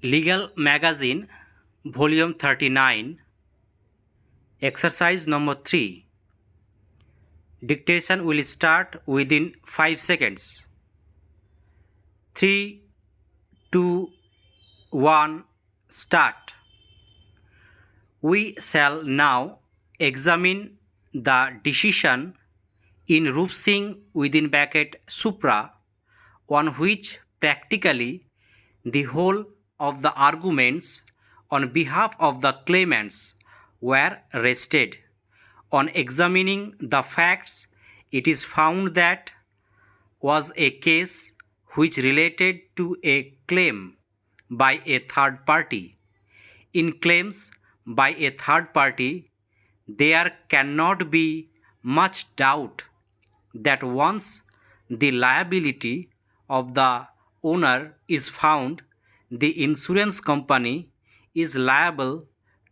Legal Magazine, Volume 39, Exercise number 3. Dictation will start within 5 seconds. 3, 2, 1, start. We shall now examine the decision in Rup Singh within bracket Supra, on which practically the whole of the arguments on behalf of the claimants were rested. On examining the facts, it is found that was a case which related to a claim by a third party. In claims by a third party, there cannot be much doubt that once the liability of the owner is found, the insurance company is liable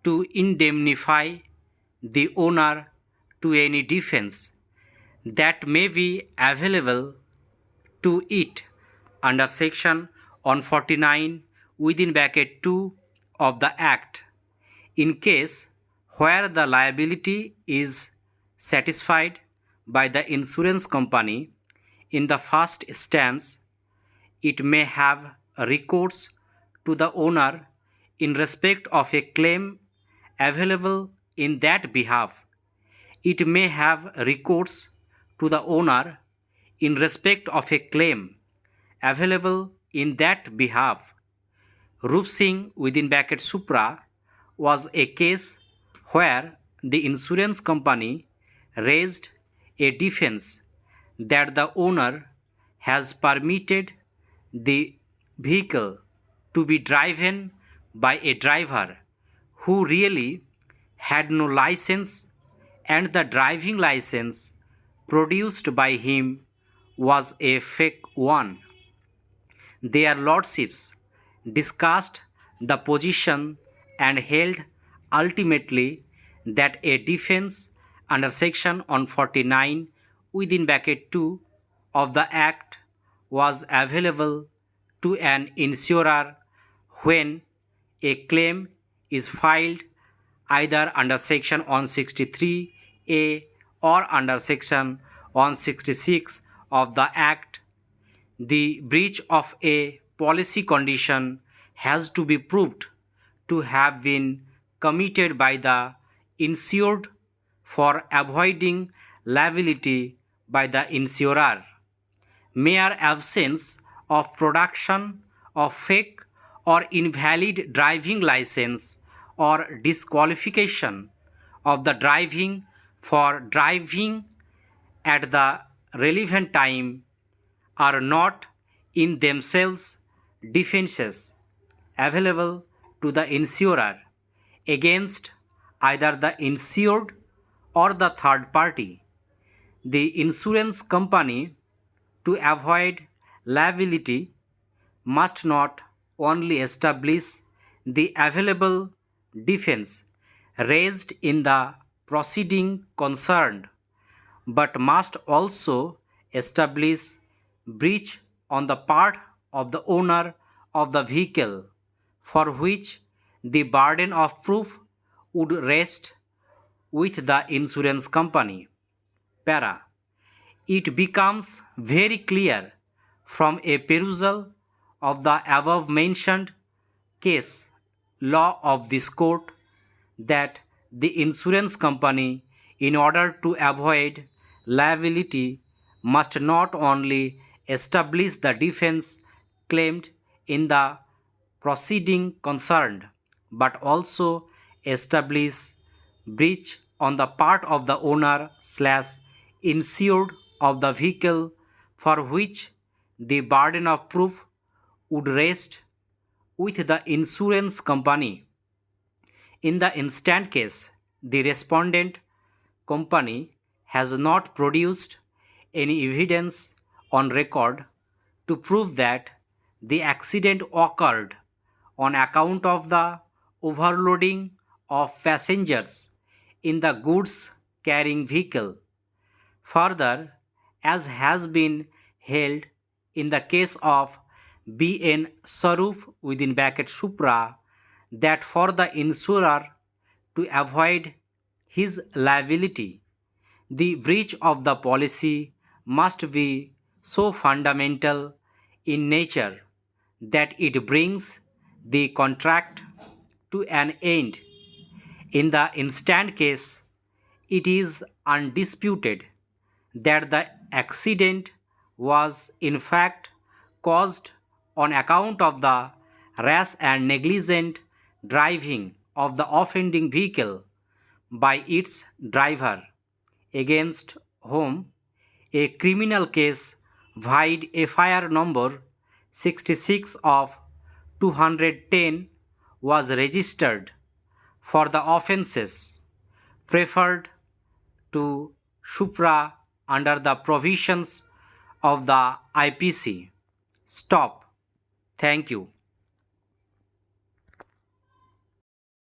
to indemnify the owner to any defense that may be available to it under section 149 within bracket 2 of the Act. In case where the liability is satisfied by the insurance company, in the first instance, it may have recourse to the owner in respect of a claim available in that behalf. It may have recourse to the owner in respect of a claim available in that behalf. Rup Singh within bracket Supra was a case where the insurance company raised a defense that the owner has permitted the vehicle to be driven by a driver who really had no license, and the driving license produced by him was a fake one. Their lordships discussed the position and held ultimately that a defense under section 149 within bracket 2 of the Act was available to an insurer when a claim is filed either under section 163A or under section 166 of the Act. The breach of a policy condition has to be proved to have been committed by the insured for avoiding liability by the insurer. Mere absence of production of fake or invalid driving license or disqualification of the driving for driving at the relevant time are not in themselves defenses available to the insurer against either the insured or the third party. The insurance company, to avoid liability, must not only establish the available defense raised in the proceeding concerned, but must also establish breach on the part of the owner of the vehicle, for which the burden of proof would rest with the insurance company. Para. It becomes very clear from a perusal of the above mentioned case law of this court that the insurance company, in order to avoid liability, must not only establish the defense claimed in the proceeding concerned, but also establish breach on the part of the owner slash insured of the vehicle, for which the burden of proof would rest with the insurance company. In the instant case, the respondent company has not produced any evidence on record to prove that the accident occurred on account of the overloading of passengers in the goods carrying vehicle. Further, as has been held in the case of BN Sarup within bracket Supra that for the insurer to avoid his liability, the breach of the policy must be so fundamental in nature that it brings the contract to an end. In the instant case, it is undisputed that the accident was in fact caused on account of the rash and negligent driving of the offending vehicle by its driver, against whom a criminal case vide FIR number 66 of 210 was registered for the offences preferred to Supra under the provisions of the IPC. Stop. Thank you.